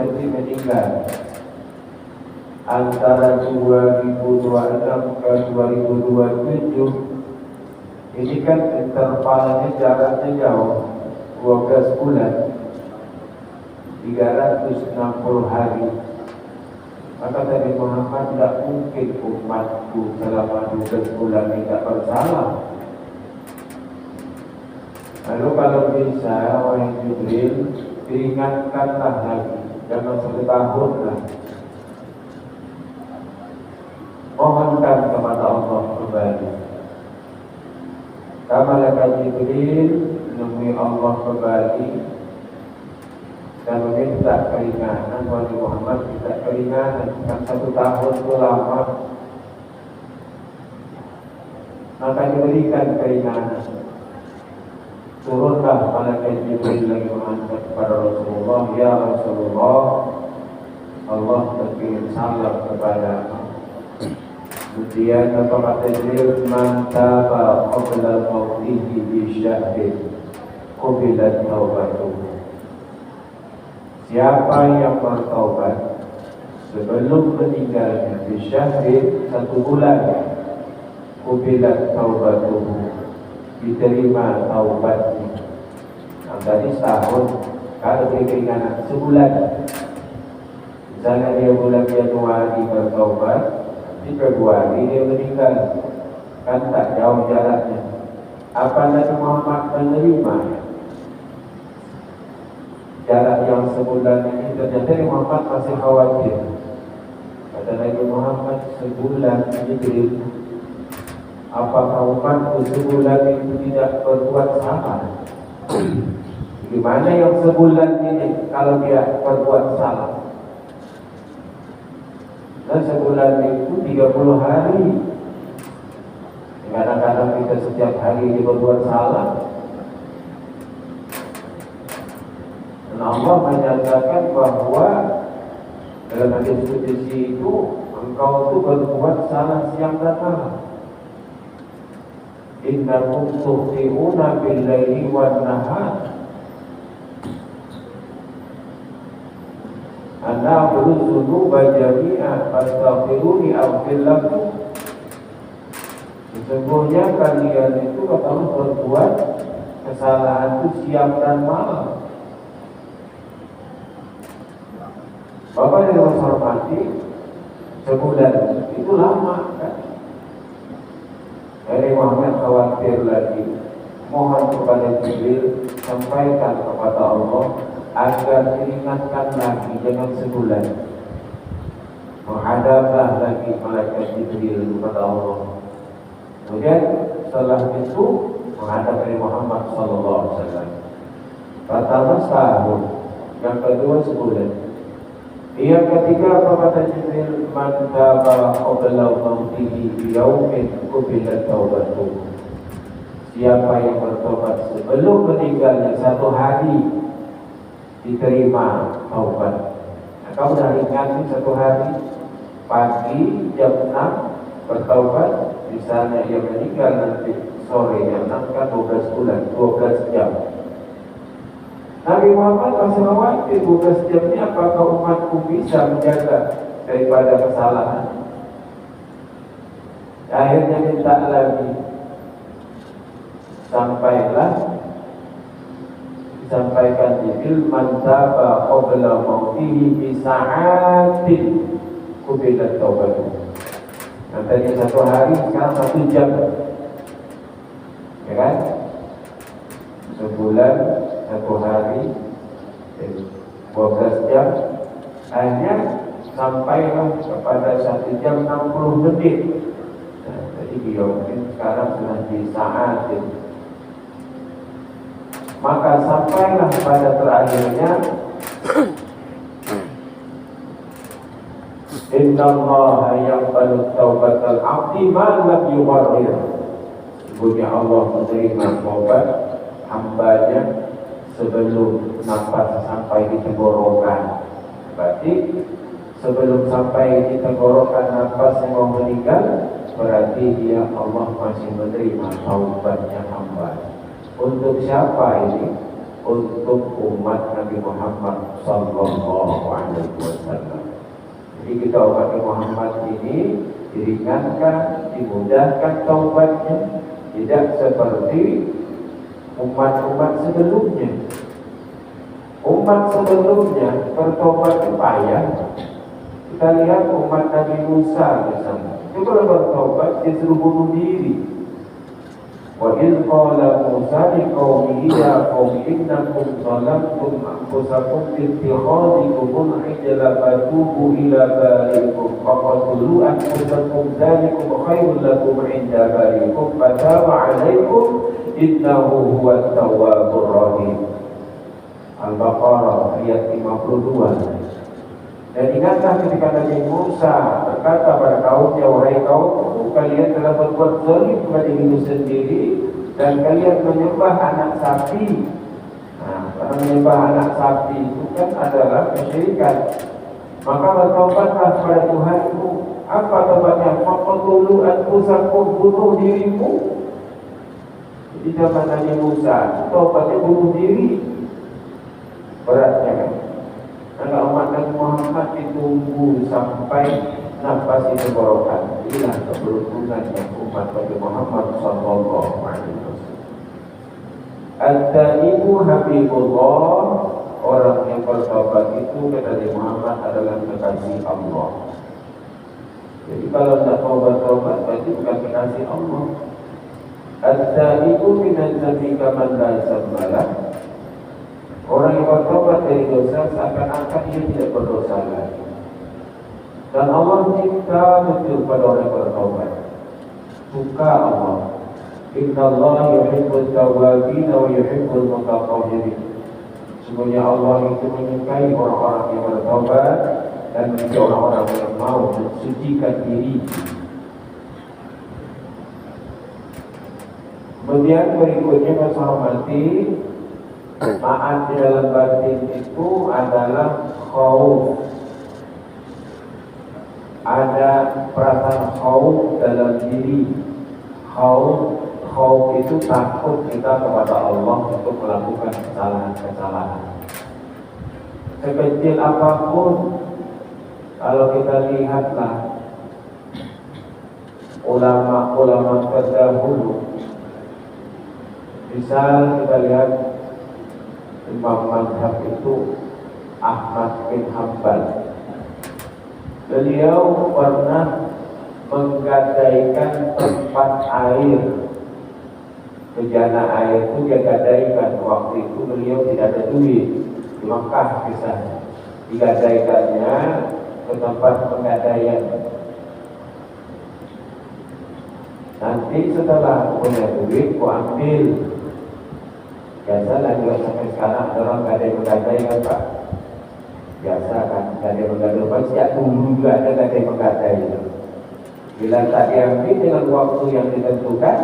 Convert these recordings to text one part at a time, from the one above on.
nanti meninggal antara 2026 ke 2027, ini kan intervalnya jaraknya jauh, 12 bulan, 360 hari. Maka Nabi Muhammad tidak mungkin umatku selama 12 bulan tidak bersalah. Lalu kalau bisa, wahai Jibril, diingatkanlah lagi, jangan 1 tahun lah. Mohonkan kepada Allah kembali. Kamalaka Jibril menemui Allah kembali dan meminta keringanan. Wahai Muhammad, minta keringanan, kan 1 tahun itu lama. Maka diberikan keringanan. Turunlah malaikat Jibril lagi mengangkat kepada Rasulullah, ya Rasulullah, Allah berkirim salam kepada. Kemudian kata Jibril, man taba qabla mautihi bi syahrin qubilat taubatuhu. Siapa yang bertaubat sebelum meninggalnya bi syahrin 1 bulan, qubilat taubatuhu, diterima taubatnya. Nah, tadi setahun, kalau keringanan sebulan. Misalnya dia bulan Januari bertaubat, di Februari dia meninggal, kan tak jauh jaraknya. Apa Nabi Muhammad menerima jarak yang sebulan ini? Ternyata Nabi Muhammad masih khawatir. Kata Nabi Muhammad, sebulan Jibril, apakah umatku sebulan itu tidak berbuat salah? Gimana yang sebulan ini kalau dia berbuat salah? Dan sebulan itu 30 hari. Kadang-kadang kita setiap hari dia berbuat salah. Dan Allah menyatakan bahwa dalam hadis qudsi itu, engkau itu berbuat salah siang dan malam. Innakum tukhti'una bil-laili wan-nahar. Ana berusunuba jami'a fastaghfiruni aghfir lakum. Sesungguhnya kalian itu kalau berbuat kesalahan itu siang dan malam. Bapak yang hormati, sebulan itu lama kan? Nabi Muhammad khawatir lagi, mohon kepada Jibril, sampaikan kepada Allah agar diingatkan lagi, jangan sebulan. Menghadaplah lagi malaikat Jibril kepada Allah. Kemudian setelah itu menghadap Nabi Muhammad SAW. Pertama setahun, yang kedua sebulan. Yang ketiga kata Jibril, man taba qabla mautihi bi yaumin qubilat taubatuhu. Siapa yang bertobat sebelum meninggalnya 1 hari, diterima taubat. Nah, kau dah ingat 1 hari, pagi jam 6 bertaubat, misalnya dia meninggal nanti sore jam 6 kan 12 bulan, 12 jam. Nabi Muhammad masih khawatir 12 jam ini apakah umatku bisa menjaga daripada kesalahan. Akhirnya minta lagi, sampailah disampaikan Jibril, man taba qabla mautihi bi sa'atin qubilat taubatuhu. Nantinya 1 hari, sekarang 1 jam, ya kan? Sebulan 1 hari 12 jam, hanya sampailah kepada 1 jam 60 menit. Nah, jadi beliau mungkin sekarang sudah di sa'atin. Maka sampailah pada terakhirnya, innallaha yaqbalu taubatal 'abdi ma lam yughargir. Sesungguhnya Allah menerima taubat hambanya sebelum nafas sampai di tenggorokan. Berarti sebelum sampai di tenggorokan nafas yang mau meninggal, berarti dia Allah masih menerima taubatnya hamba. Untuk siapa ini? untuk umat Nabi Muhammad Sallallahu Alaihi Wasallam. Jadi kita umat Nabi Muhammad ini diringankan, dimudahkan taubatnya, tidak seperti umat-umat sebelumnya. Umat sebelumnya bertobat itu payah. Kita lihat umat Nabi Musa misalnya, itu kalau bertobat dia suruh bunuh diri. Wa idh qala Musa liqaumihi ya qaumi innakum zalamtum anfusakum bi ittikhadhikum al-ijla fatubu ila bariikum faqtulu anfusakum dzalikum khairul lakum 'inda bariikum fataba 'alaikum innahu huwat tawwabur rahim. Al-Baqarah ayat 52. Dan ingatlah ketika Nabi Musa berkata pada kaumnya, wahai kaumku, kalian telah berbuat zalim kepada diri sendiri dan kalian menyembah anak sapi. Nah, karena menyembah anak sapi itu kan adalah kesyirikan. Maka bertobatlah kepada Tuhanmu. Apa tobatnya? Faqtulu anfusakum, bunuh dirimu. Jadi zaman Nabi Musa, tobatnya bunuh diri. Beratnya kan? Karena umat Nabi Muhammad ditunggu sampai nafas tenggorokan. Inilah keberuntungan yang umat Nabi Muhammad Sallallahu Alaihi Wasallam. At-taibu habibullah, orang yang bertobat itu kata Nabi Muhammad adalah kekasih Allah. Jadi kalau tak mau bertobat berarti bukan kekasih Allah. At-taibu minan dzambi kaman la dzambalah. Orang yang bertobat dari dosa seakan-akan dia tidak berdosa lagi. Dan Allah cinta betul pada orang yang bertobat. Suka Allah. Inna Allah yuhibbul tawwabin wa yuhibbul mutatahhirin. Sesungguhnya Allah itu menyukai orang-orang yang bertobat dan menyukai orang-orang yang mau mensucikan diri. Kemudian berikutnya menghormati taat di dalam batin itu adalah khauf. Ada perasaan khauf dalam diri. Khauf itu takut kita kepada Allah untuk melakukan kesalahan-kesalahan. Sekecil apapun, kalau kita lihatlah ulama-ulama terdahulu, misal kita lihat Imam Mazhab itu Ahmad bin Hanbal. Beliau pernah menggadaikan tempat air, bejana air itu dia gadaikan. Waktu itu beliau tidak ada duit, di Makkah misalnya, digadaikannya ke tempat penggadaian. Nanti setelah punya duit, ku ambil. Biasalah juga sampai sekarang ada orang gadai-menggadai kan Pak. Biasa kan gadai-menggadai. Sejak dulu juga ada gadai-menggadai itu. Bila tak diambil dengan waktu yang ditentukan,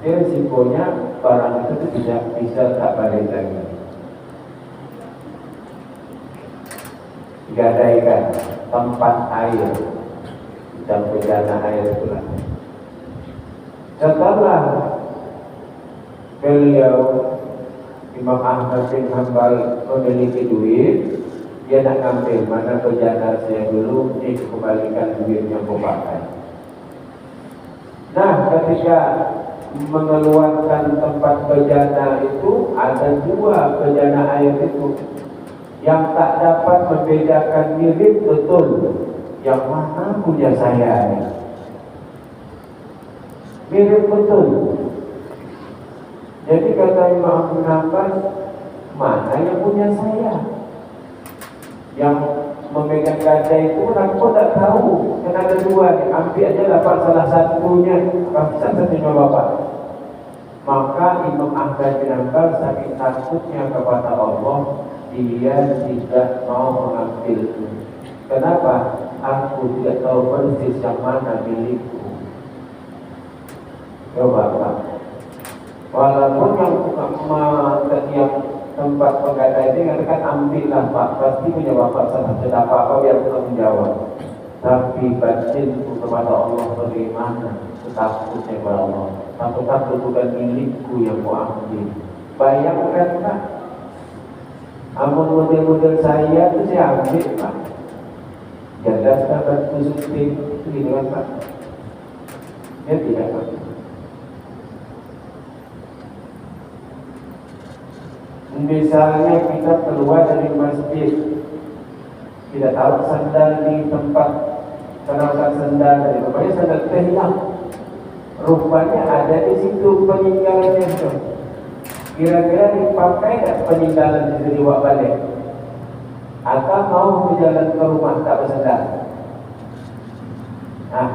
dia risikonya barang itu tidak bisa tak balik lagi. Gadaikan tempat air dan bejana air itulah. Setelah beliau Imam Ahmad bin Hanbal memiliki duit, dia nak ngambil mana bejana saya dulu, ini kembalikan duitnya pakai. Nah, ketika mengeluarkan tempat bejana itu, ada dua bejana air itu yang tak dapat membedakan mirip betul yang mana punya saya ini. Mirip betul. Jadi kata Imam Abu Hanbal, mana yang punya saya? Yang memegang gajah itu aku tak tahu. Kan ada dua, ambil aja dapat salah satunya, kasih satunya bapak. Maka Imam Ahmad bin Hanbal saking takutnya kepada Allah, dia tidak mau mengambil itu. Kenapa? Aku tidak tahu persis yang mana milikku. Coba Pak. Walaupun yang tempat penggadai ini katakan ambillah Pak, pasti punya bapak salah apa-apa biar tanggung jawab. Tapi batinku kepada Allah bagaimana? Takutnya kepada Allah. Takut bukan milikku yang kau ambil. Bayangkan Pak, amun model-model saya itu saya ambil Pak, jaga sahabat syuting itu gitu kan Pak. Ya tidak Pak. Misalnya kita keluar dari masjid, tidak tahu sandal di tempat kenakan sandal dari rupanya sandal kita hilang. Rupanya ada di situ peninggalannya itu. Kira-kira dipakai tak peninggalan itu dibawa balik? Atau mau berjalan ke rumah tak bersandal? Nah,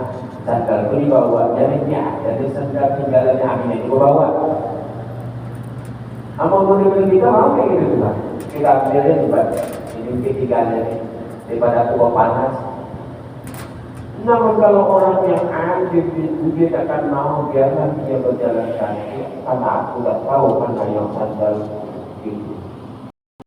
sandal itu dibawa, jadi sandal tinggalannya Aminah dibawa. Amal model kita mau kayak gitu Pak. Kita ambilnya di bawah ini ketiganya daripada tua panas. Namun kalau orang yang adil itu dia akan mau biarlah dia berjalan kaki, karena aku tak tahu mana yang sandal itu